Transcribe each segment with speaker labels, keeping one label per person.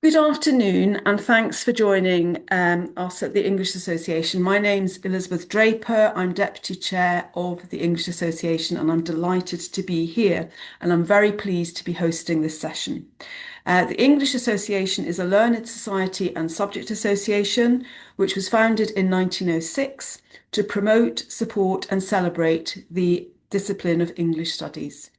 Speaker 1: Good afternoon, and thanks for joining us at the English Association. My name's Elizabeth Draper. I'm Deputy Chair of the English Association, and I'm delighted to be here. And I'm very pleased to be hosting this session. The English Association is a learned society and subject association which was founded in 1906 to promote, support, and celebrate the discipline of English studies.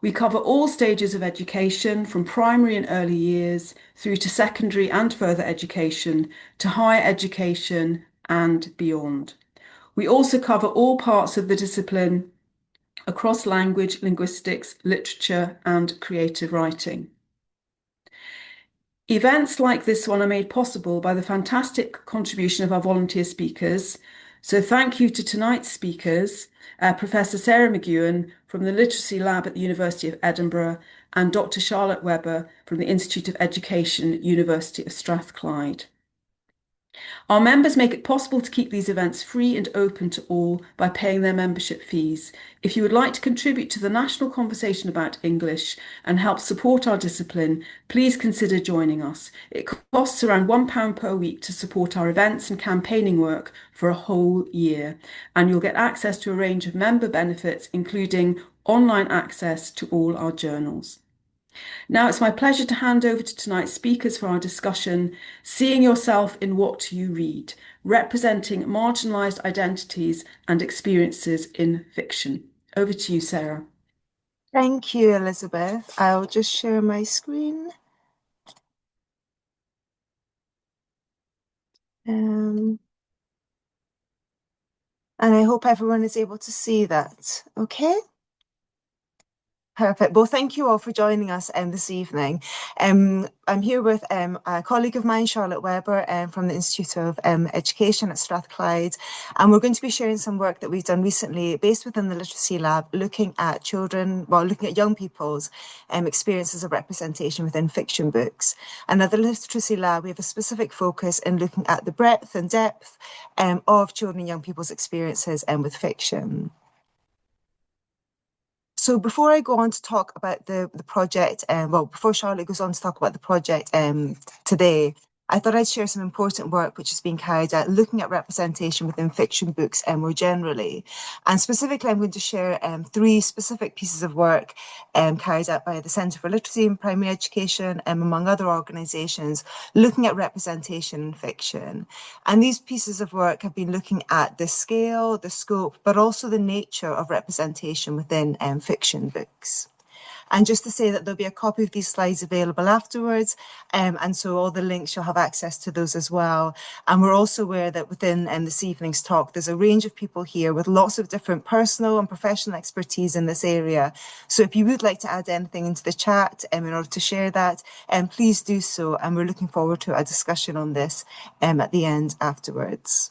Speaker 1: We cover all stages of education from primary and early years through to secondary and further education to higher education and beyond. We also cover all parts of the discipline across language, linguistics, literature and creative writing. Events like this one are made possible by the fantastic contribution of our volunteer speakers. So thank you to tonight's speakers, Professor Sarah McEwen from the Literacy Lab at the University of Edinburgh and Dr. Charlotte Webber from the Institute of Education, University of Strathclyde. Our members make it possible to keep these events free and open to all by paying their membership fees. If you would like to contribute to the national conversation about English and help support our discipline, please consider joining us. It costs around £1 per week to support our events and campaigning work for a whole year, and you'll get access to a range of member benefits, including online access to all our journals. Now it's my pleasure to hand over to tonight's speakers for our discussion, Seeing Yourself in What You Read, Representing Marginalised Identities and Experiences in Fiction. Over to you, Sarah.
Speaker 2: Thank you, Elizabeth. I'll just share my screen. And I hope everyone is able to see that. Okay? Perfect. Well, thank you all for joining us this evening. I'm here with a colleague of mine, Charlotte Webber, from the Institute of Education at Strathclyde, and we're going to be sharing some work that we've done recently based within the Literacy Lab, looking at looking at young people's experiences of representation within fiction books. And at the Literacy Lab, we have a specific focus in looking at the breadth and depth of children and young people's experiences with fiction. So before I go on to talk about the project, before Charlotte goes on to talk about the project today, I thought I'd share some important work which is being carried out looking at representation within fiction books more generally. And specifically, I'm going to share three specific pieces of work carried out by the Centre for Literacy and Primary Education, among other organisations, looking at representation in fiction. And these pieces of work have been looking at the scale, the scope, but also the nature of representation within fiction books. And just to say that there'll be a copy of these slides available afterwards, and so all the links, you'll have access to those as well. And we're also aware that within this evening's talk, there's a range of people here with lots of different personal and professional expertise in this area. So if you would like to add anything into the chat in order to share that, please do so. And we're looking forward to a discussion on this at the end afterwards.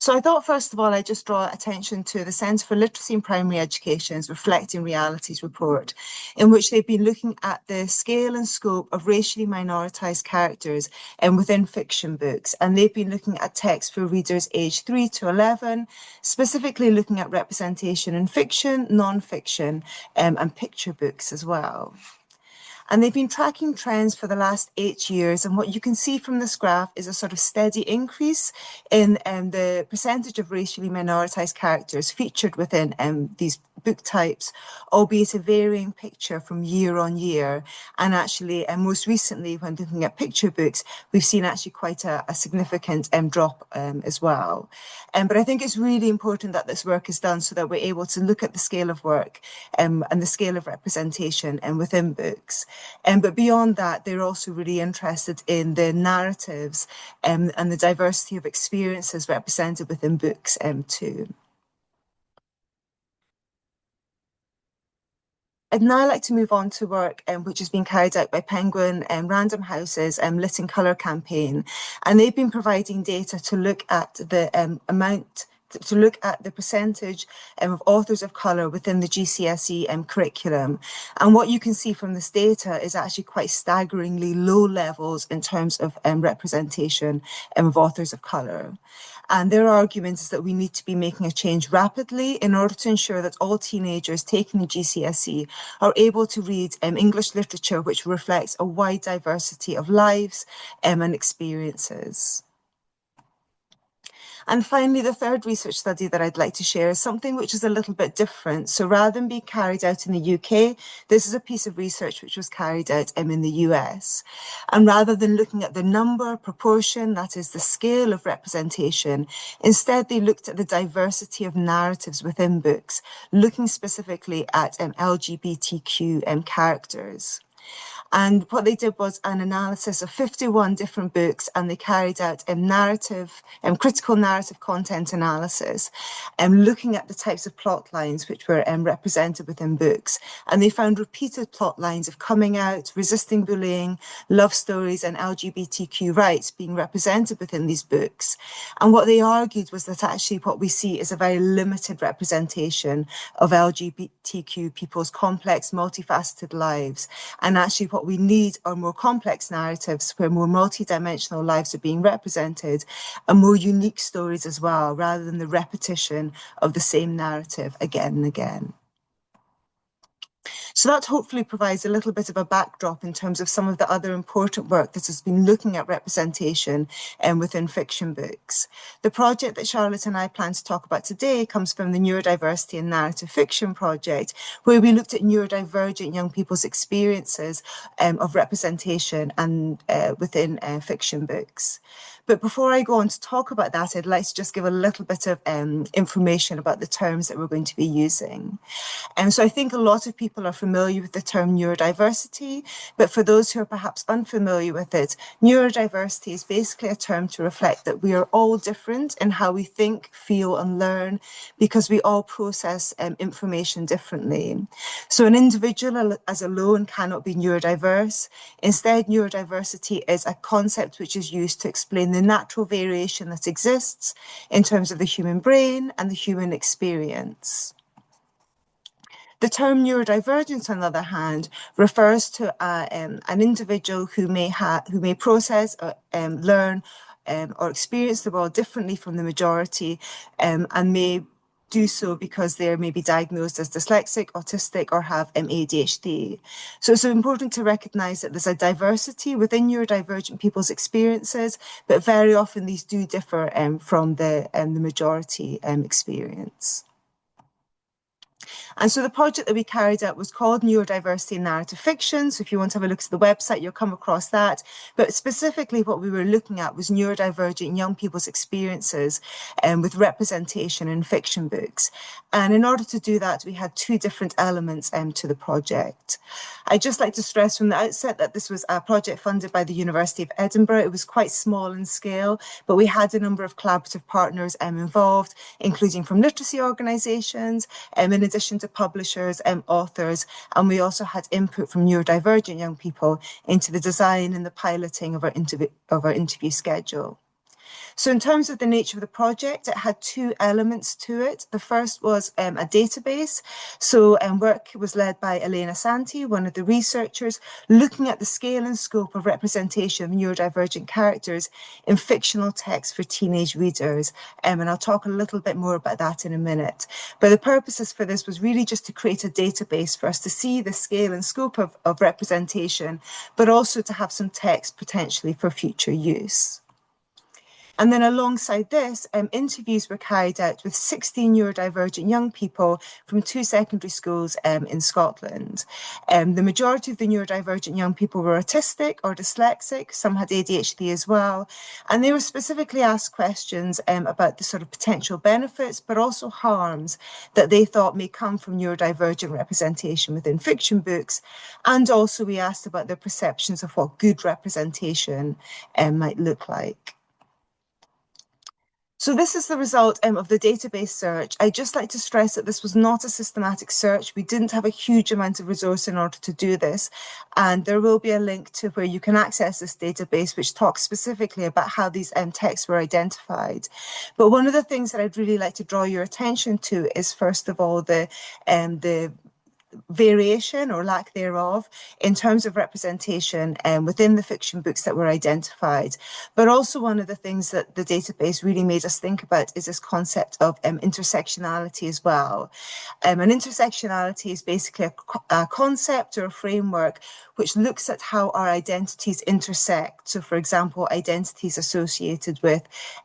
Speaker 2: So I thought, first of all, I'd just draw attention to the Centre for Literacy and Primary Education's Reflecting Realities report, in which they've been looking at the scale and scope of racially minoritised characters within fiction books. And they've been looking at text for readers aged 3 to 11, specifically looking at representation in fiction, non-fiction, and picture books as well. And they've been tracking trends for the last 8 years. And what you can see from this graph is a sort of steady increase in the percentage of racially minoritised characters featured within these book types, albeit a varying picture from year on year. And actually, most recently, when looking at picture books, we've seen actually quite a significant drop as well. But I think it's really important that this work is done so that we're able to look at the scale of work and the scale of representation within books. But beyond that, they're also really interested in the narratives and the diversity of experiences represented within books too. I'd now like to move on to work which has been carried out by Penguin Random House's Lit in Colour campaign. And they've been providing data to look at the amount to look at the percentage of authors of colour within the GCSE curriculum. And what you can see from this data is actually quite staggeringly low levels in terms of representation of authors of colour. And their argument is that we need to be making a change rapidly in order to ensure that all teenagers taking the GCSE are able to read English literature which reflects a wide diversity of lives and experiences. And finally, the third research study that I'd like to share is something which is a little bit different. So rather than being carried out in the UK, this is a piece of research which was carried out in the US. And rather than looking at the number, proportion, that is the scale of representation, instead they looked at the diversity of narratives within books, looking specifically at LGBTQ characters. And what they did was an analysis of 51 different books, and they carried out critical narrative content analysis, looking at the types of plot lines which were represented within books. And they found repeated plot lines of coming out, resisting bullying, love stories, and LGBTQ rights being represented within these books. And what they argued was that actually what we see is a very limited representation of LGBTQ people's complex, multifaceted lives. And actually what we need are more complex narratives where more multidimensional lives are being represented and more unique stories as well, rather than the repetition of the same narrative again and again. So that hopefully provides a little bit of a backdrop in terms of some of the other important work that has been looking at representation within fiction books. The project that Charlotte and I plan to talk about today comes from the Neurodiversity and Narrative Fiction project, where we looked at neurodivergent young people's experiences of representation and within fiction books. But before I go on to talk about that, I'd like to just give a little bit of information about the terms that we're going to be using. So I think a lot of people are familiar with the term neurodiversity, but for those who are perhaps unfamiliar with it, neurodiversity is basically a term to reflect that we are all different in how we think, feel, and learn, because we all process information differently. So an individual as alone cannot be neurodiverse. Instead, neurodiversity is a concept which is used to explain the natural variation that exists in terms of the human brain and the human experience. The term neurodivergent, on the other hand, refers to an individual who may process, learn, or experience the world differently from the majority, and may do so because they may be diagnosed as dyslexic, autistic, or have ADHD. So it's important to recognise that there's a diversity within neurodivergent people's experiences, but very often these do differ from the majority experience. And so the project that we carried out was called Neurodiversity and Narrative Fiction. So if you want to have a look at the website, you'll come across that. But specifically what we were looking at was neurodivergent young people's experiences with representation in fiction books. And in order to do that, we had two different elements to the project. I'd just like to stress from the outset that this was a project funded by the University of Edinburgh. It was quite small in scale, but we had a number of collaborative partners involved, including from literacy organisations, in addition to publishers and authors, and we also had input from neurodivergent young people into the design and the piloting of our interview schedule. So in terms of the nature of the project, it had two elements to it. The first was a database. So work was led by Elena Santi, one of the researchers, looking at the scale and scope of representation of neurodivergent characters in fictional text for teenage readers. And I'll talk a little bit more about that in a minute. But the purposes for this was really just to create a database for us to see the scale and scope of representation, but also to have some text potentially for future use. And then alongside this, interviews were carried out with 16 neurodivergent young people from 2 secondary schools in Scotland. The majority of the neurodivergent young people were autistic or dyslexic. Some had ADHD as well. And they were specifically asked questions about the sort of potential benefits, but also harms that they thought may come from neurodivergent representation within fiction books. And also we asked about their perceptions of what good representation might look like. So this is the result of the database search. I'd just like to stress that this was not a systematic search. We didn't have a huge amount of resource in order to do this. And there will be a link to where you can access this database, which talks specifically about how these texts were identified. But one of the things that I'd really like to draw your attention to is, first of all, the variation or lack thereof in terms of representation within the fiction books that were identified. But also one of the things that the database really made us think about is this concept of intersectionality as well. And intersectionality is basically a concept or a framework which looks at how our identities intersect. So, for example, identities associated with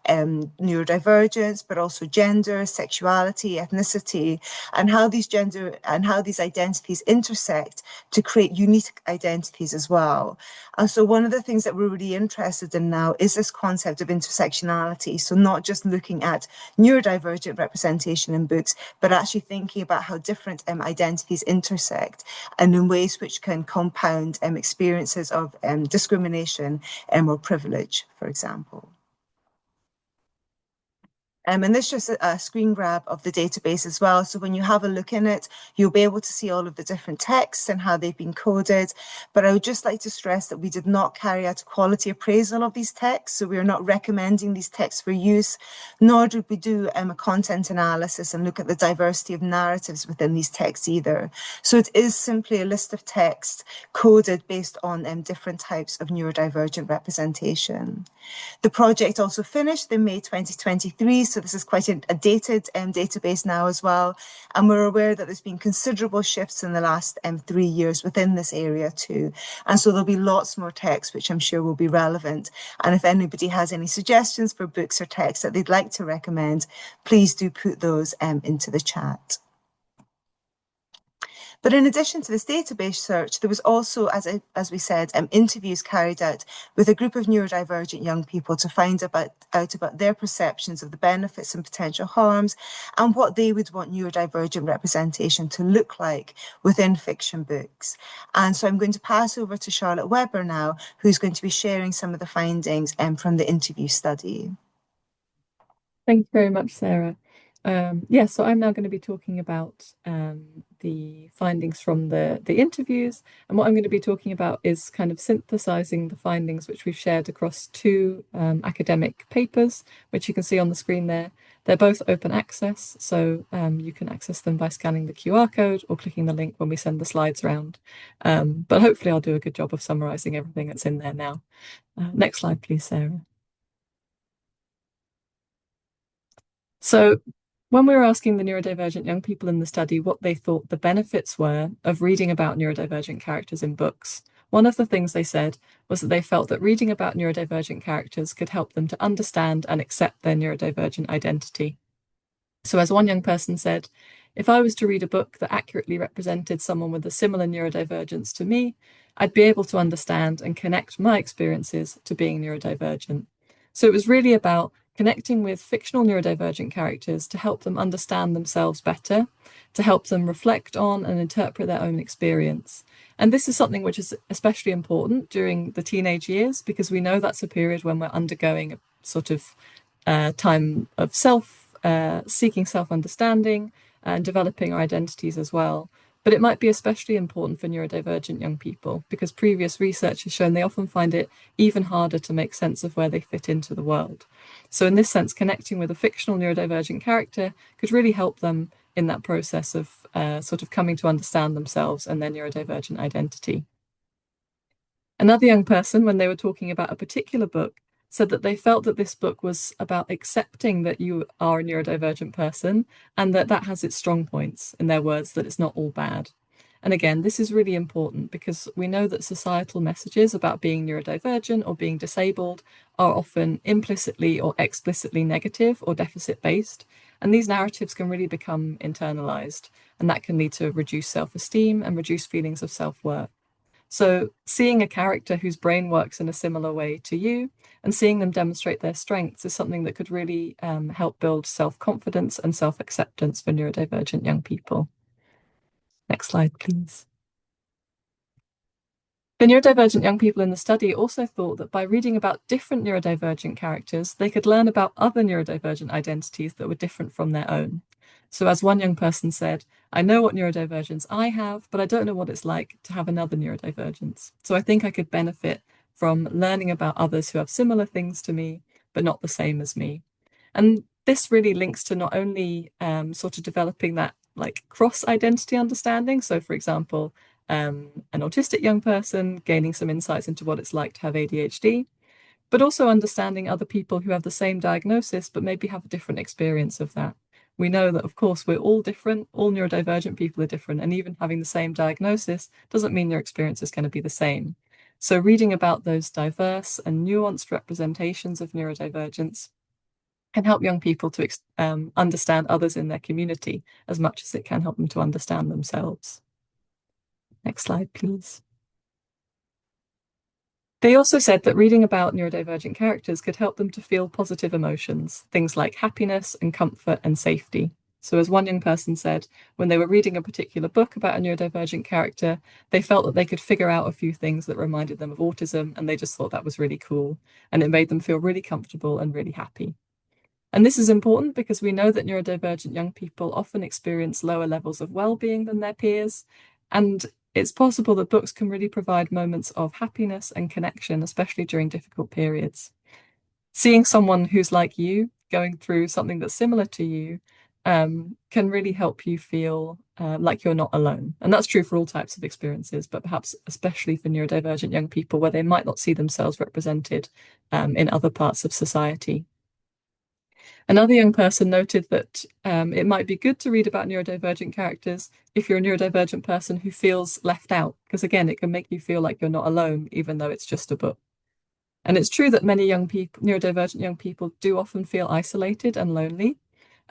Speaker 2: neurodivergence, but also gender, sexuality, ethnicity, and how these identities intersect to create unique identities as well. And so one of the things that we're really interested in now is this concept of intersectionality. So not just looking at neurodivergent representation in books, but actually thinking about how different identities intersect and in ways which can compound experiences of discrimination or privilege, for example. And this is just a screen grab of the database as well. So when you have a look in it, you'll be able to see all of the different texts and how they've been coded. But I would just like to stress that we did not carry out a quality appraisal of these texts. So we are not recommending these texts for use, nor did we do a content analysis and look at the diversity of narratives within these texts either. So it is simply a list of texts coded based on different types of neurodivergent representation. The project also finished in May 2023, so this is quite a dated database now as well. And we're aware that there's been considerable shifts in the last 3 years within this area too. And so there'll be lots more texts, which I'm sure will be relevant. And if anybody has any suggestions for books or texts that they'd like to recommend, please do put those into the chat. But in addition to this database search, there was also, as we said, interviews carried out with a group of neurodivergent young people to find out about their perceptions of the benefits and potential harms and what they would want neurodivergent representation to look like within fiction books. And so I'm going to pass over to Charlotte Webber now, who's going to be sharing some of the findings from the interview study.
Speaker 3: Thank you very much, Sarah. So I'm now going to be talking about the findings from the interviews, and what I'm going to be talking about is kind of synthesizing the findings which we've shared across two academic papers, which you can see on the screen there. They're both open access, so you can access them by scanning the QR code or clicking the link when we send the slides around. But hopefully I'll do a good job of summarizing everything that's in there now. Next slide, please, Sarah. So when we were asking the neurodivergent young people in the study what they thought the benefits were of reading about neurodivergent characters in books, one of the things they said was that they felt that reading about neurodivergent characters could help them to understand and accept their neurodivergent identity. So as one young person said, if I was to read a book that accurately represented someone with a similar neurodivergence to me, I'd be able to understand and connect my experiences to being neurodivergent. So it was really about connecting with fictional neurodivergent characters to help them understand themselves better, to help them reflect on and interpret their own experience. And this is something which is especially important during the teenage years, because we know that's a period when we're undergoing a sort of time of seeking self-understanding and developing our identities as well. But it might be especially important for neurodivergent young people because previous research has shown they often find it even harder to make sense of where they fit into the world. So in this sense, connecting with a fictional neurodivergent character could really help them in that process of sort of coming to understand themselves and their neurodivergent identity. Another young person, when they were talking about a particular book, said that they felt that this book was about accepting that you are a neurodivergent person and that that has its strong points, in their words, that it's not all bad. And again, this is really important because we know that societal messages about being neurodivergent or being disabled are often implicitly or explicitly negative or deficit-based. And these narratives can really become internalized, and that can lead to reduced self-esteem and reduced feelings of self-worth. So seeing a character whose brain works in a similar way to you and seeing them demonstrate their strengths is something that could really help build self-confidence and self-acceptance for neurodivergent young people. Next slide, please. The neurodivergent young people in the study also thought that by reading about different neurodivergent characters, they could learn about other neurodivergent identities that were different from their own. So as one young person said, I know what neurodivergence I have, but I don't know what it's like to have another neurodivergence. So I think I could benefit from learning about others who have similar things to me, but not the same as me. And this really links to not only sort of developing that like cross-identity understanding. So for example, an autistic young person gaining some insights into what it's like to have ADHD, but also understanding other people who have the same diagnosis, but maybe have a different experience of that. We know that, of course, we're all different. All neurodivergent people are different. And even having the same diagnosis doesn't mean your experience is going to be the same. So reading about those diverse and nuanced representations of neurodivergence can help young people to understand others in their community as much as it can help them to understand themselves. Next slide, please. They also said that reading about neurodivergent characters could help them to feel positive emotions, things like happiness and comfort and safety. So as one young person said, when they were reading a particular book about a neurodivergent character, they felt that they could figure out a few things that reminded them of autism, and they just thought that was really cool. And it made them feel really comfortable and really happy. And this is important because we know that neurodivergent young people often experience lower levels of well-being than their peers. And it's possible that books can really provide moments of happiness and connection, especially during difficult periods. Seeing someone who's like you, going through something that's similar to you, can really help you feel like you're not alone. And that's true for all types of experiences, but perhaps especially for neurodivergent young people where they might not see themselves represented in other parts of society. Another young person noted that it might be good to read about neurodivergent characters if you're a neurodivergent person who feels left out, because again, it can make you feel like you're not alone, even though it's just a book. And it's true that many young people, neurodivergent young people, do often feel isolated and lonely.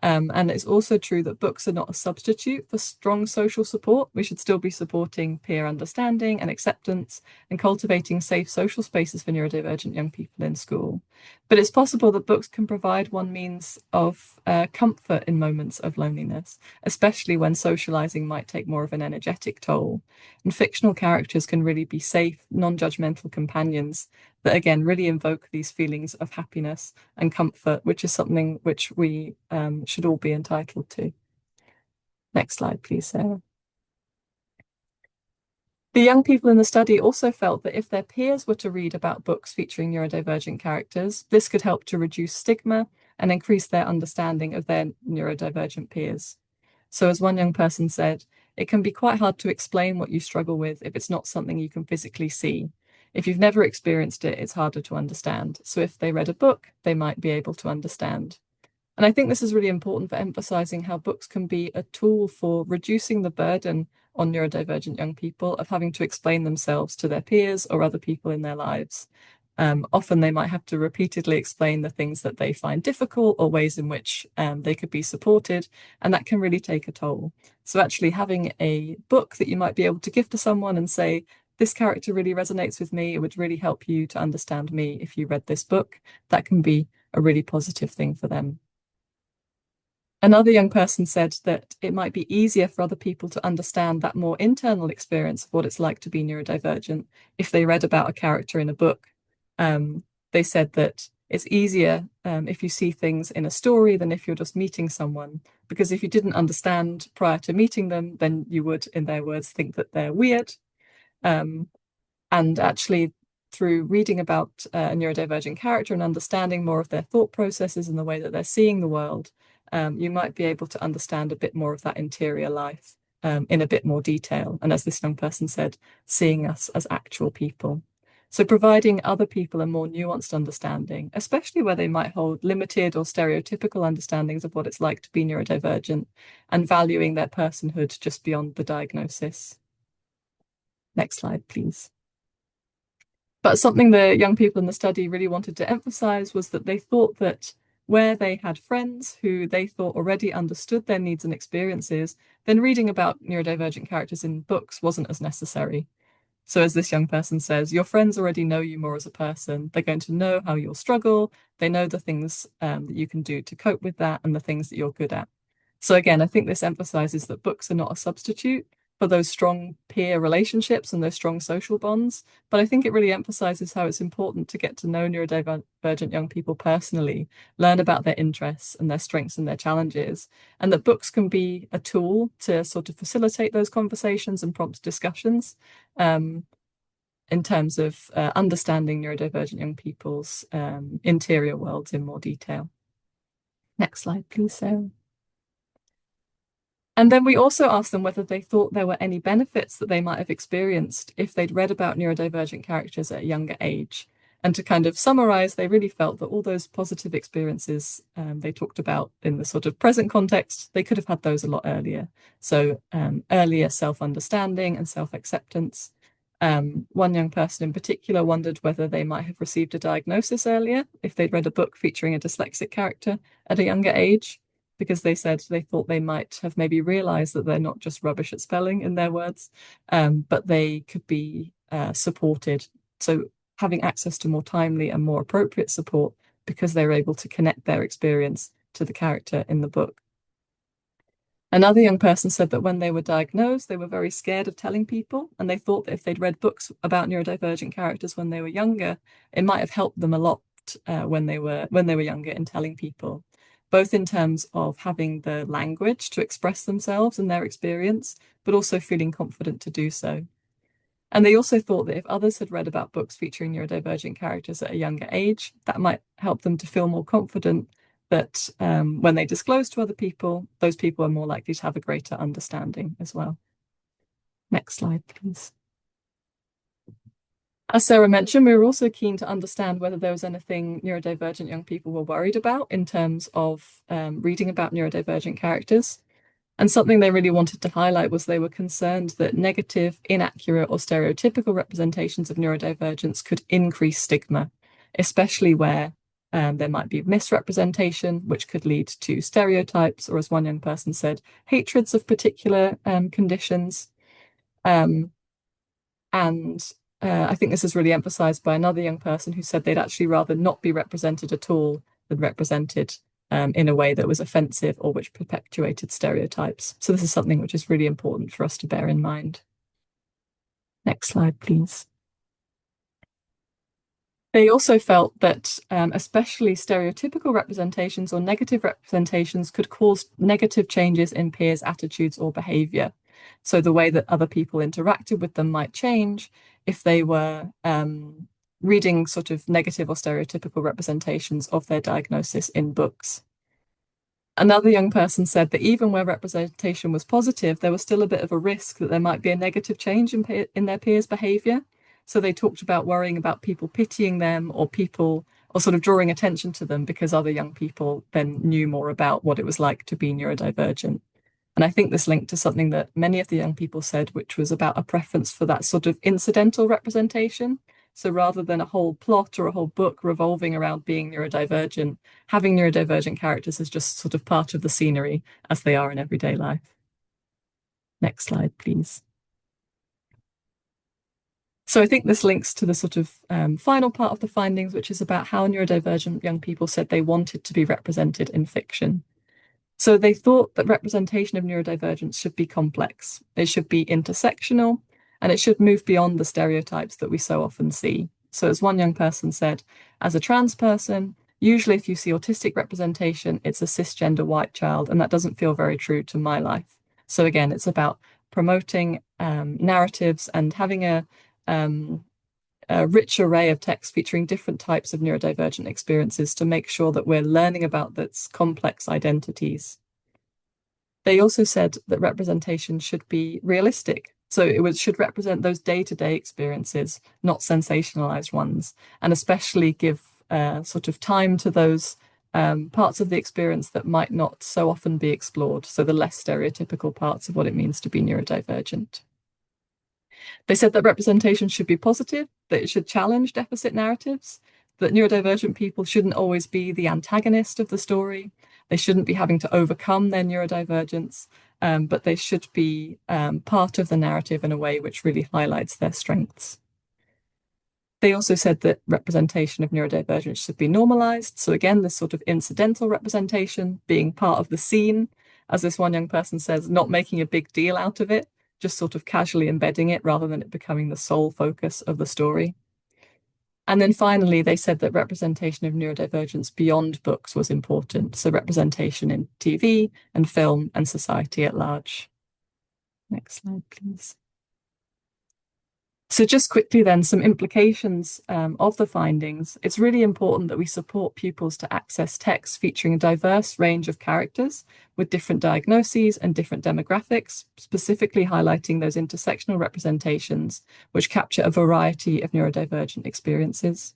Speaker 3: And it's also true that books are not a substitute for strong social support. We should still be supporting peer understanding and acceptance and cultivating safe social spaces for neurodivergent young people in school. But it's possible that books can provide one means of comfort in moments of loneliness, especially when socializing might take more of an energetic toll. And fictional characters can really be safe, non-judgmental companions that again really invoke these feelings of happiness and comfort, which is something which we should all be entitled to. Next slide, please, Sarah. The young people in the study also felt that if their peers were to read about books featuring neurodivergent characters, this could help to reduce stigma and increase their understanding of their neurodivergent peers. So as one young person said, it can be quite hard to explain what you struggle with if it's not something you can physically see. If you've never experienced it, it's harder to understand. So if they read a book, they might be able to understand. And I think this is really important for emphasizing how books can be a tool for reducing the burden on neurodivergent young people of having to explain themselves to their peers or other people in their lives. Often they might have to repeatedly explain the things that they find difficult or ways in which they could be supported, and that can really take a toll. So actually having a book that you might be able to give to someone and say, this character really resonates with me, it would really help you to understand me if you read this book, that can be a really positive thing for them. Another young person said that it might be easier for other people to understand that more internal experience of what it's like to be neurodivergent if they read about a character in a book. They said that it's easier if you see things in a story than if you're just meeting someone, because if you didn't understand prior to meeting them, then you would, in their words, think that they're weird. And actually, through reading about a neurodivergent character and understanding more of their thought processes and the way that they're seeing the world, you might be able to understand a bit more of that interior life in a bit more detail. And as this young person said, seeing us as actual people. So providing other people a more nuanced understanding, especially where they might hold limited or stereotypical understandings of what it's like to be neurodivergent, and valuing their personhood just beyond the diagnosis. Next slide, please. But something the young people in the study really wanted to emphasize was that they thought that where they had friends who they thought already understood their needs and experiences, then reading about neurodivergent characters in books wasn't as necessary. So as this young person says, your friends already know you more as a person. They're going to know how you'll struggle. They know the things that you can do to cope with that and the things that you're good at. So again, I think this emphasizes that books are not a substitute, for those strong peer relationships and those strong social bonds. But I think it really emphasizes how it's important to get to know neurodivergent young people personally, learn about their interests and their strengths and their challenges, and that books can be a tool to sort of facilitate those conversations and prompt discussions in terms of understanding neurodivergent young people's interior worlds in more detail. Next slide, please, Sarah. And then we also asked them whether they thought there were any benefits that they might have experienced if they'd read about neurodivergent characters at a younger age. And to kind of summarize, they really felt that all those positive experiences they talked about in the sort of present context, they could have had those a lot earlier. So earlier self-understanding and self-acceptance. One young person in particular wondered whether they might have received a diagnosis earlier if they'd read a book featuring a dyslexic character at a younger age, because they said they thought they might have maybe realized that they're not just rubbish at spelling, in their words, but they could be supported. So having access to more timely and more appropriate support because they're able to connect their experience to the character in the book. Another young person said that when they were diagnosed, they were very scared of telling people, and they thought that if they'd read books about neurodivergent characters when they were younger, it might have helped them a lot when they were younger in telling people, both in terms of having the language to express themselves and their experience, but also feeling confident to do so. And they also thought that if others had read about books featuring neurodivergent characters at a younger age, that might help them to feel more confident that when they disclose to other people, those people are more likely to have a greater understanding as well. Next slide, please. As Sarah mentioned, we were also keen to understand whether there was anything neurodivergent young people were worried about in terms of reading about neurodivergent characters. And something they really wanted to highlight was they were concerned that negative, inaccurate, or stereotypical representations of neurodivergence could increase stigma, especially where there might be misrepresentation, which could lead to stereotypes, or as one young person said, hatreds of particular conditions. I think this is really emphasized by another young person who said they'd actually rather not be represented at all than represented in a way that was offensive or which perpetuated stereotypes. So this is something which is really important for us to bear in mind. Next slide, please. They also felt that especially stereotypical representations or negative representations could cause negative changes in peers' attitudes or behavior. So the way that other people interacted with them might change if they were reading sort of negative or stereotypical representations of their diagnosis in books. Another young person said that even where representation was positive, there was still a bit of a risk that there might be a negative change in their peers' behavior. So they talked about worrying about people pitying them or sort of drawing attention to them because other young people then knew more about what it was like to be neurodivergent. And I think this linked to something that many of the young people said, which was about a preference for that sort of incidental representation. So rather than a whole plot or a whole book revolving around being neurodivergent, having neurodivergent characters is just sort of part of the scenery as they are in everyday life. Next slide, please. So I think this links to the sort of final part of the findings, which is about how neurodivergent young people said they wanted to be represented in fiction. So they thought that representation of neurodivergence should be complex. It should be intersectional, and it should move beyond the stereotypes that we so often see. So as one young person said, as a trans person, usually if you see autistic representation, it's a cisgender white child, and that doesn't feel very true to my life. So again, it's about promoting narratives and having a rich array of texts featuring different types of neurodivergent experiences to make sure that we're learning about those complex identities. They also said that representation should be realistic. So it should represent those day-to-day experiences, not sensationalized ones, and especially give sort of time to those parts of the experience that might not so often be explored. So the less stereotypical parts of what it means to be neurodivergent. They said that representation should be positive, that it should challenge deficit narratives, that neurodivergent people shouldn't always be the antagonist of the story. They shouldn't be having to overcome their neurodivergence, but they should be part of the narrative in a way which really highlights their strengths. They also said that representation of neurodivergence should be normalized. So again, this sort of incidental representation, being part of the scene, as this one young person says, not making a big deal out of it, just sort of casually embedding it rather than it becoming the sole focus of the story. And then finally, they said that representation of neurodivergence beyond books was important. So representation in TV and film and society at large. Next slide, please. So just quickly then, some implications of the findings. It's really important that we support pupils to access texts featuring a diverse range of characters with different diagnoses and different demographics, specifically highlighting those intersectional representations which capture a variety of neurodivergent experiences.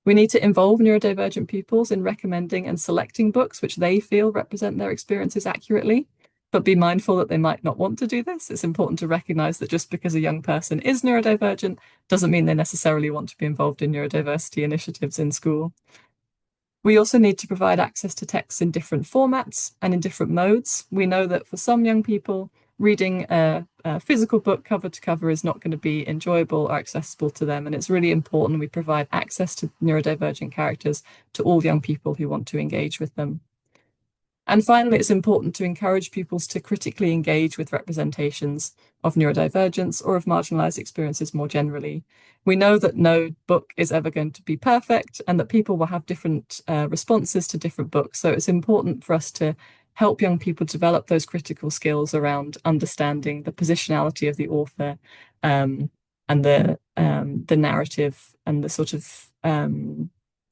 Speaker 3: We need to involve neurodivergent pupils in recommending and selecting books which they feel represent their experiences accurately, but be mindful that they might not want to do this. It's important to recognize that just because a young person is neurodivergent doesn't mean they necessarily want to be involved in neurodiversity initiatives in school. We also need to provide access to texts in different formats and in different modes. We know that for some young people, reading a physical book cover to cover is not going to be enjoyable or accessible to them. And it's really important we provide access to neurodivergent characters to all young people who want to engage with them. And finally, it's important to encourage pupils to critically engage with representations of neurodivergence or of marginalised experiences more generally. We know that no book is ever going to be perfect and that people will have different responses to different books. So it's important for us to help young people develop those critical skills around understanding the positionality of the author and the narrative and the sort of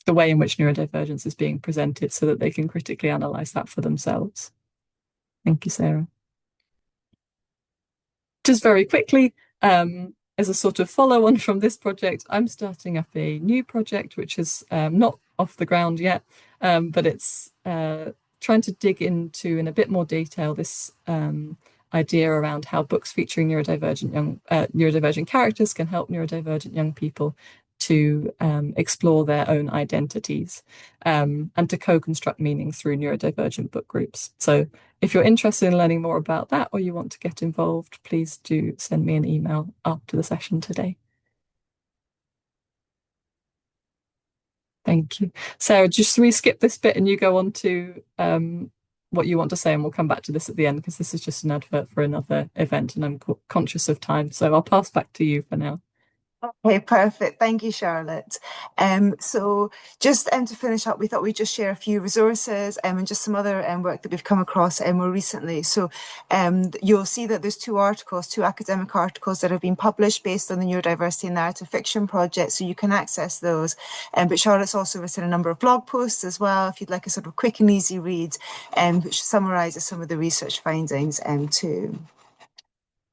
Speaker 3: the way in which neurodivergence is being presented so that they can critically analyse that for themselves. Thank you, Sarah. Just very quickly, as a sort of follow-on from this project, I'm starting up a new project, which is not off the ground yet, but it's trying to dig into, in a bit more detail, this idea around how books featuring neurodivergent characters can help neurodivergent young people to explore their own identities and to co-construct meaning through neurodivergent book groups. So if you're interested in learning more about that or you want to get involved, please do send me an email after the session today. Thank you. Sarah, just we skip this bit and you go on to what you want to say, and we'll come back to this at the end because this is just an advert for another event and I'm conscious of time. So I'll pass back to you for now.
Speaker 2: Okay, perfect. Thank you, Charlotte. So just to finish up, we thought we'd just share a few resources and just some other work that we've come across more recently. So you'll see that there's two academic articles that have been published based on the Neurodiversity and Narrative Fiction project, so you can access those. But Charlotte's also written a number of blog posts as well, if you'd like a sort of quick and easy read, which summarises some of the research findings too.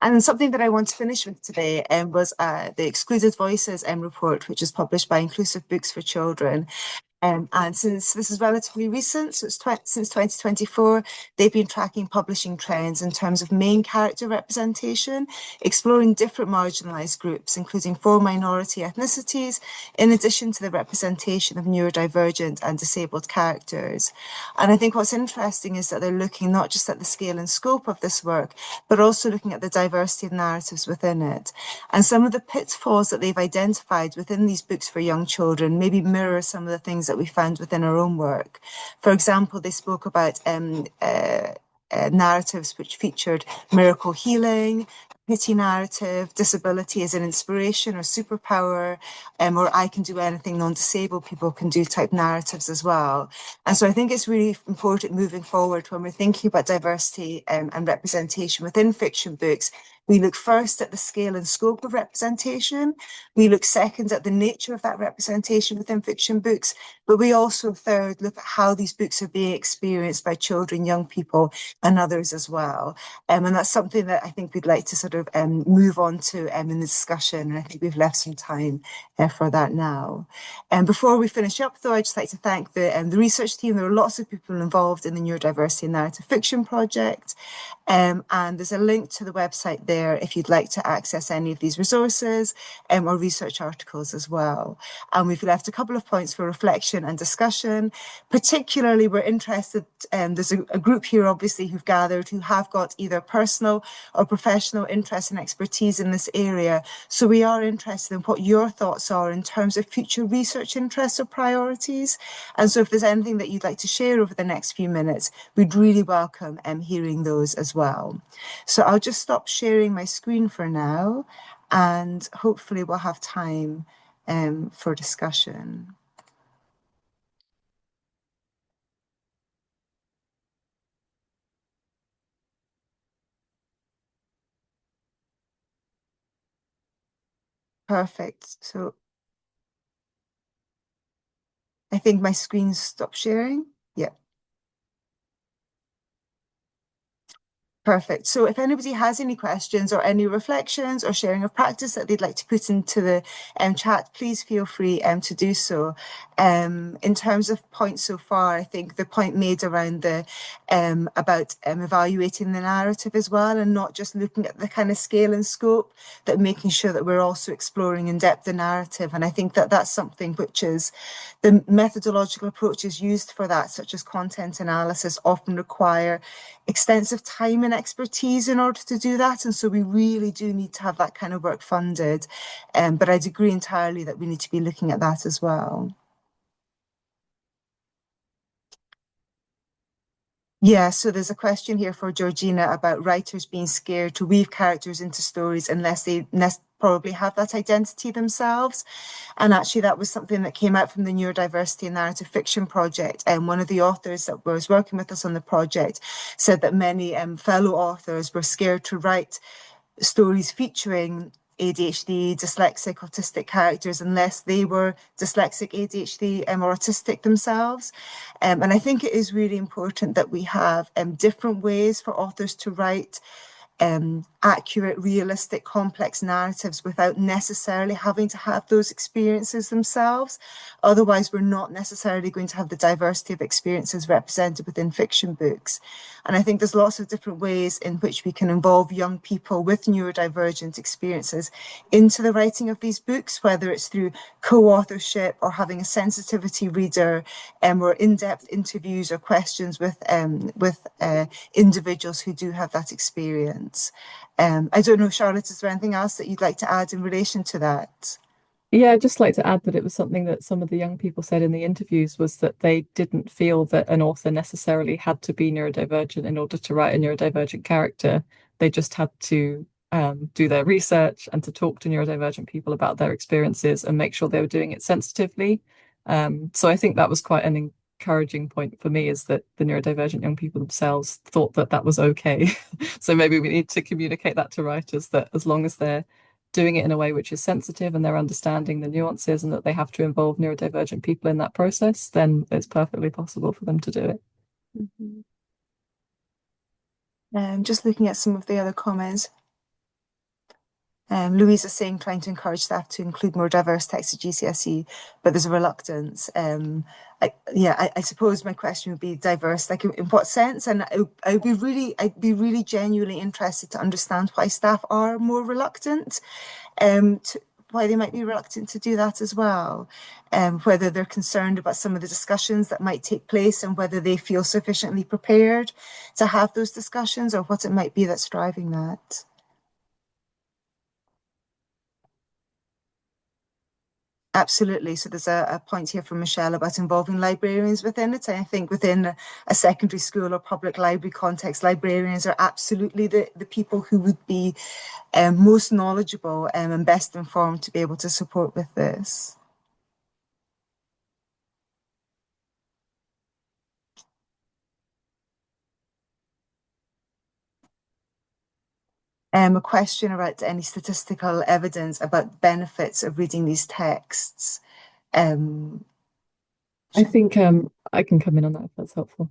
Speaker 2: And then something that I want to finish with today was the Excluded Voices report, which is published by Inclusive Books for Children. And since this is relatively recent, so it's since 2024, they've been tracking publishing trends in terms of main character representation, exploring different marginalised groups, including 4 minority ethnicities, in addition to the representation of neurodivergent and disabled characters. And I think what's interesting is that they're looking not just at the scale and scope of this work, but also looking at the diversity of narratives within it. And some of the pitfalls that they've identified within these books for young children maybe mirror some of the things that we found within our own work. For example, they spoke about narratives which featured miracle healing, pity narrative, disability as an inspiration or superpower, or I can do anything non-disabled people can do type narratives as well. And so I think it's really important moving forward when we're thinking about diversity and representation within fiction books. We look first at the scale and scope of representation. We look second at the nature of that representation within fiction books. But we also third look at how these books are being experienced by children, young people, and others as well. And that's something that I think we'd like to sort of move on to in the discussion. And I think we've left some time for that now. And before we finish up, though, I'd just like to thank the research team. There are lots of people involved in the Neurodiversity and Narrative Fiction project. And there's a link to the website there if you'd like to access any of these resources or research articles as well. And we've left a couple of points for reflection and discussion. Particularly, we're interested, there's a group here obviously who've gathered who have got either personal or professional interest and expertise in this area. So we are interested in what your thoughts are in terms of future research interests or priorities. And so if there's anything that you'd like to share over the next few minutes, we'd really welcome hearing those as well. So I'll just stop sharing sharing my screen for now, and hopefully we'll have time for discussion. Perfect. So I think my screen stopped sharing. Yeah. Perfect. So if anybody has any questions or any reflections or sharing of practice that they'd like to put into the chat, please feel free to do so. In terms of points so far, I think the point made around the about evaluating the narrative as well, and not just looking at the kind of scale and scope, but making sure that we're also exploring in depth the narrative. And I think that that's something which is the methodological approaches used for that, such as content analysis, often require extensive time and expertise in order to do that. And so we really do need to have that kind of work funded. But I'd agree entirely that we need to be looking at that as well. Yeah, so there's a question here for Georgina about writers being scared to weave characters into stories unless they probably have that identity themselves. And actually, that was something that came out from the Neurodiversity and Narrative Fiction project. And one of the authors that was working with us on the project said that many fellow authors were scared to write stories featuring ADHD, dyslexic, autistic characters unless they were dyslexic, ADHD, or autistic themselves. And I think it is really important that we have different ways for authors to write accurate, realistic, complex narratives without necessarily having to have those experiences themselves. Otherwise, we're not necessarily going to have the diversity of experiences represented within fiction books. And I think there's lots of different ways in which we can involve young people with neurodivergent experiences into the writing of these books, whether it's through co-authorship or having a sensitivity reader, or in-depth interviews or questions with individuals who do have that experience. I don't know, Charlotte, is there anything else that you'd like to add in relation to that?
Speaker 3: Yeah, I'd just like to add that it was something that some of the young people said in the interviews was that they didn't feel that an author necessarily had to be neurodivergent in order to write a neurodivergent character. They just had to do their research and to talk to neurodivergent people about their experiences and make sure they were doing it sensitively. So I think that was quite an encouraging point for me, is that the neurodivergent young people themselves thought that that was okay. So maybe we need to communicate that to writers, that as long as they're doing it in a way which is sensitive and they're understanding the nuances and that they have to involve neurodivergent people in that process, then it's perfectly possible for them to do it.
Speaker 2: Just looking at some of the other comments. Louise is saying trying to encourage staff to include more diverse texts at GCSE, but there's a reluctance. I suppose my question would be diverse, like in what sense? And I'd be really genuinely interested to understand why staff are more reluctant, why they might be reluctant to do that as well, whether they're concerned about some of the discussions that might take place and whether they feel sufficiently prepared to have those discussions, or what it might be that's driving that. Absolutely. So there's a point here from Michelle about involving librarians within it. And I think within a secondary school or public library context, librarians are absolutely the people who would be most knowledgeable and best informed to be able to support with this. A question about any statistical evidence about benefits of reading these texts.
Speaker 3: I think I can come in on that if that's helpful.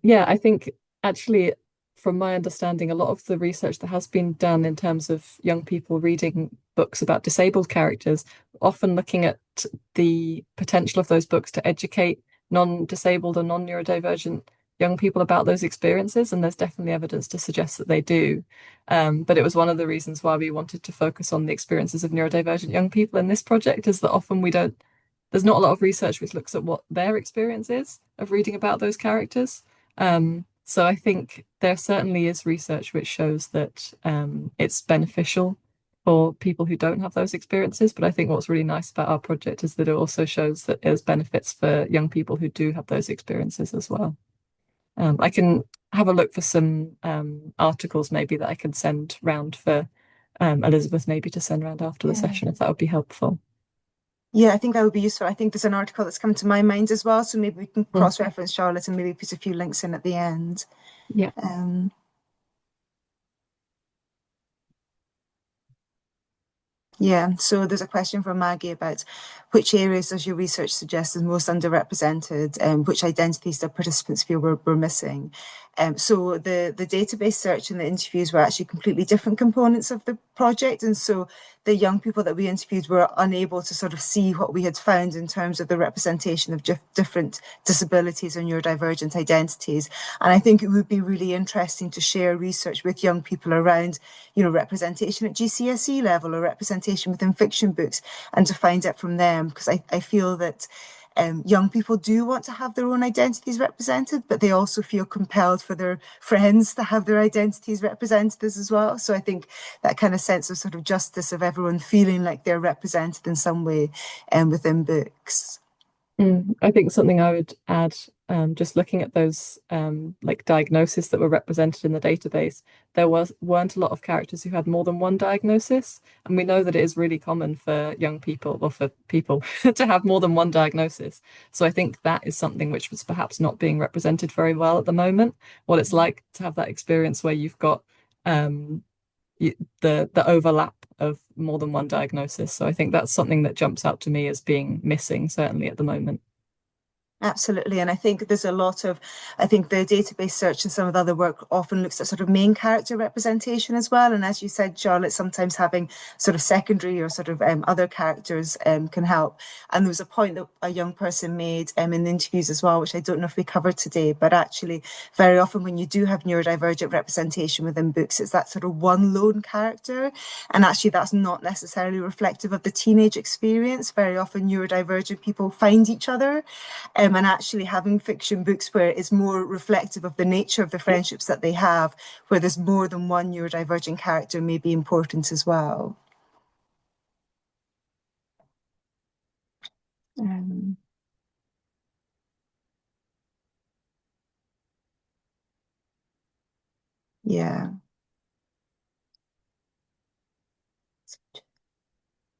Speaker 3: Yeah, I think actually, from my understanding, a lot of the research that has been done in terms of young people reading books about disabled characters, often looking at the potential of those books to educate non-disabled or non-neurodivergent young people about those experiences, and there's definitely evidence to suggest that they do. But it was one of the reasons why we wanted to focus on the experiences of neurodivergent young people in this project, is that often there's not a lot of research which looks at what their experience is of reading about those characters. So I think there certainly is research which shows that it's beneficial for people who don't have those experiences. But I think what's really nice about our project is that it also shows that there's benefits for young people who do have those experiences as well. I can have a look for some articles maybe that I can send round for Elizabeth maybe to send round after the
Speaker 2: Yeah.
Speaker 3: session if that would be helpful.
Speaker 2: Yeah, I think that would be useful. I think there's an article that's come to my mind as well, so maybe we can
Speaker 3: Mm.
Speaker 2: cross-reference Charlotte and maybe put a few links in at the end.
Speaker 3: Yeah.
Speaker 2: Yeah, so there's a question from Maggie about which areas does your research suggest is most underrepresented, and which identities do participants feel were missing? So the database search and the interviews were actually completely different components of the project. And so the young people that we interviewed were unable to sort of see what we had found in terms of the representation of different disabilities and neurodivergent identities. And I think it would be really interesting to share research with young people around, representation at GCSE level or representation within fiction books, and to find out from them, because I feel that young people do want to have their own identities represented, but they also feel compelled for their friends to have their identities represented as well. So I think that kind of sense of sort of justice of everyone feeling like they're represented in some way within books.
Speaker 3: I think something I would add, just looking at those like diagnoses that were represented in the database, weren't a lot of characters who had more than one diagnosis, and we know that it is really common for young people or for people to have more than one diagnosis. So I think that is something which was perhaps not being represented very well at the moment. What it's like to have that experience where you've got the overlap of more than one diagnosis. So I think that's something that jumps out to me as being missing, certainly at the moment.
Speaker 2: Absolutely. And I think there's a lot of, I think the database search and some of the other work often looks at sort of main character representation as well. And as you said, Charlotte, sometimes having sort of secondary or sort of other characters can help. And there was a point that a young person made in the interviews as well, which I don't know if we covered today, but actually very often when you do have neurodivergent representation within books, it's that sort of one lone character. And actually that's not necessarily reflective of the teenage experience. Very often neurodivergent people find each other. And actually having fiction books where it's more reflective of the nature of the friendships that they have, where there's more than one neurodivergent character, may be important as well. Um, yeah.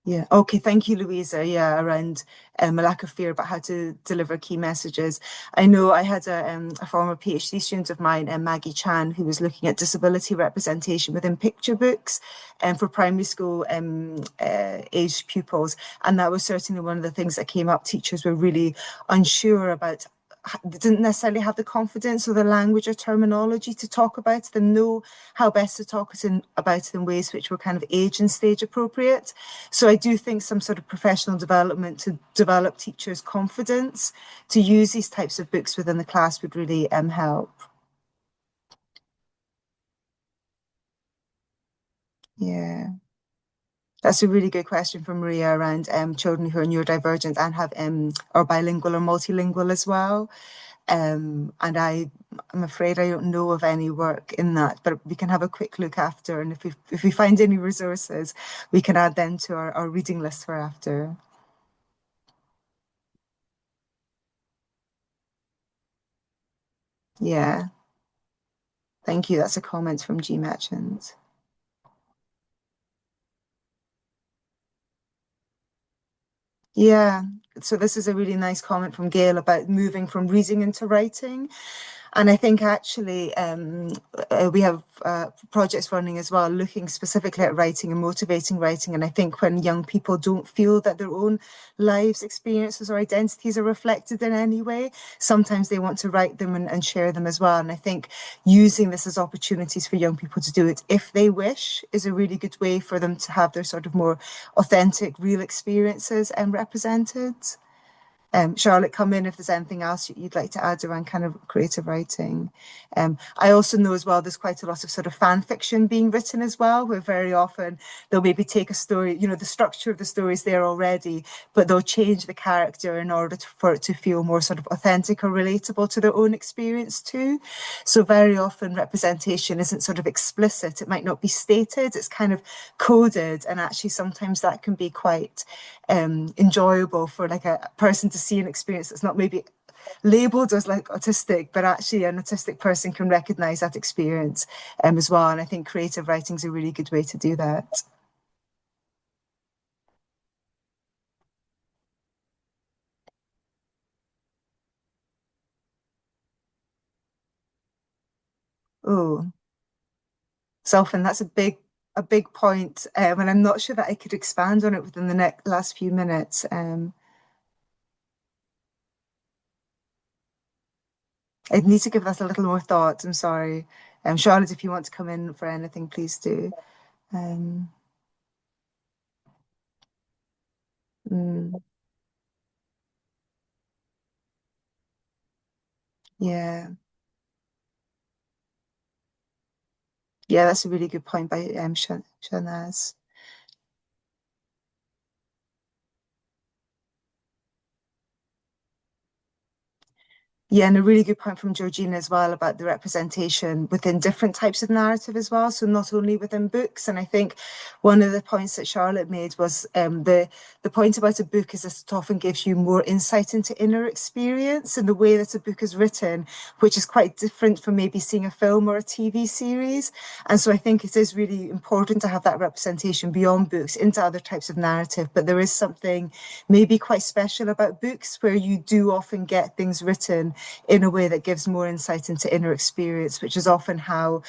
Speaker 2: Yeah. Okay. Thank you, Louisa. Yeah, around a lack of fear about how to deliver key messages. I know I had a former PhD student of mine, Maggie Chan, who was looking at disability representation within picture books for primary school aged pupils. And that was certainly one of the things that came up. Teachers were really unsure about, they didn't necessarily have the confidence or the language or terminology to talk about it and know how best to talk about it in ways which were kind of age and stage appropriate. So I do think some sort of professional development to develop teachers' confidence to use these types of books within the class would really help. Yeah. That's a really good question from Maria around children who are neurodivergent and have or bilingual or multilingual as well. And I'm afraid I don't know of any work in that, but we can have a quick look after. And if we find any resources, we can add them to our reading list for after. Yeah. Thank you. That's a comment from G Merchant. Yeah. So this is a really nice comment from Gail about moving from reading into writing. And I think actually we have projects running as well, looking specifically at writing and motivating writing. And I think when young people don't feel that their own lives, experiences or identities are reflected in any way, sometimes they want to write them and share them as well. And I think using this as opportunities for young people to do it if they wish is a really good way for them to have their sort of more authentic, real experiences represented. Charlotte, come in if there's anything else you'd like to add around kind of creative writing. I also know as well there's quite a lot of sort of fan fiction being written as well, where very often they'll maybe take a story, the structure of the story is there already, but they'll change the character in order for it to feel more sort of authentic or relatable to their own experience too. So very often representation isn't sort of explicit. It might not be stated, it's kind of coded, and actually sometimes that can be quite enjoyable for like a person to see an experience that's not maybe labeled as like autistic, but actually an autistic person can recognize that experience as well. And I think creative writing is a really good way to do that. Oh, so often that's a big point, and I'm not sure that I could expand on it within the next last few minutes. I'd need to give that a little more thought. I'm sorry. Charlotte, if you want to come in for anything, please do. Um, mm, yeah, yeah, that's a really good point by Shanaz. Yeah, and a really good point from Georgina as well about the representation within different types of narrative as well. So not only within books. And I think one of the points that Charlotte made was the point about a book is that it often gives you more insight into inner experience and the way that a book is written, which is quite different from maybe seeing a film or a TV series. And so I think it is really important to have that representation beyond books into other types of narrative. But there is something maybe quite special about books where you do often get things written in a way that gives more insight into inner experience, which is often how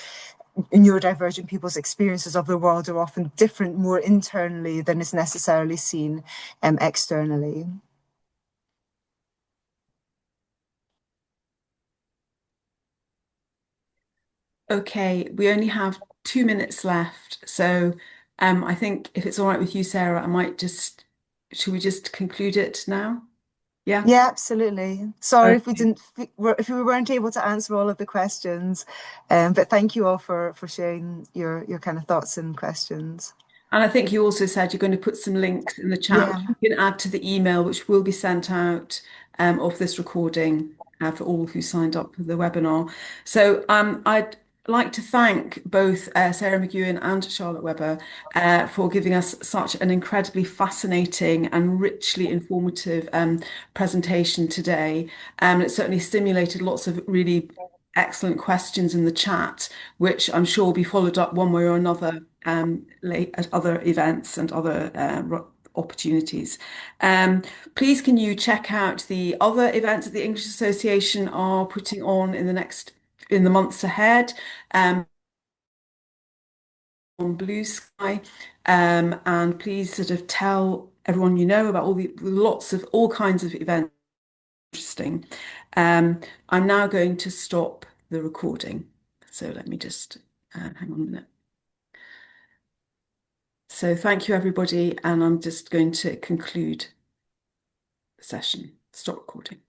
Speaker 2: neurodivergent people's experiences of the world are often different more internally than is necessarily seen externally.
Speaker 1: Okay, we only have 2 minutes left. So I think if it's all right with you, Sarah, I might just, should we just conclude it now? Yeah.
Speaker 2: Yeah, absolutely. Sorry if we
Speaker 1: Okay.
Speaker 2: didn't, if we weren't able to answer all of the questions, but thank you all for sharing your kind of thoughts and questions.
Speaker 1: And I think you also said you're going to put some links in the chat, which
Speaker 2: Yeah.
Speaker 1: you can add to the email, which will be sent out of this recording for all who signed up for the webinar. So I'd like to thank both Sarah McEwen and Charlotte Webber for giving us such an incredibly fascinating and richly informative presentation today. It certainly stimulated lots of really excellent questions in the chat, which I'm sure will be followed up one way or another at other events and other opportunities. Please can you check out the other events that the English Association are putting on in the months ahead on Blue Sky, and please sort of tell everyone you know about all kinds of events interesting. I'm now going to stop the recording. So let me just hang on a minute. So thank you, everybody, and I'm just going to conclude the session. Stop recording.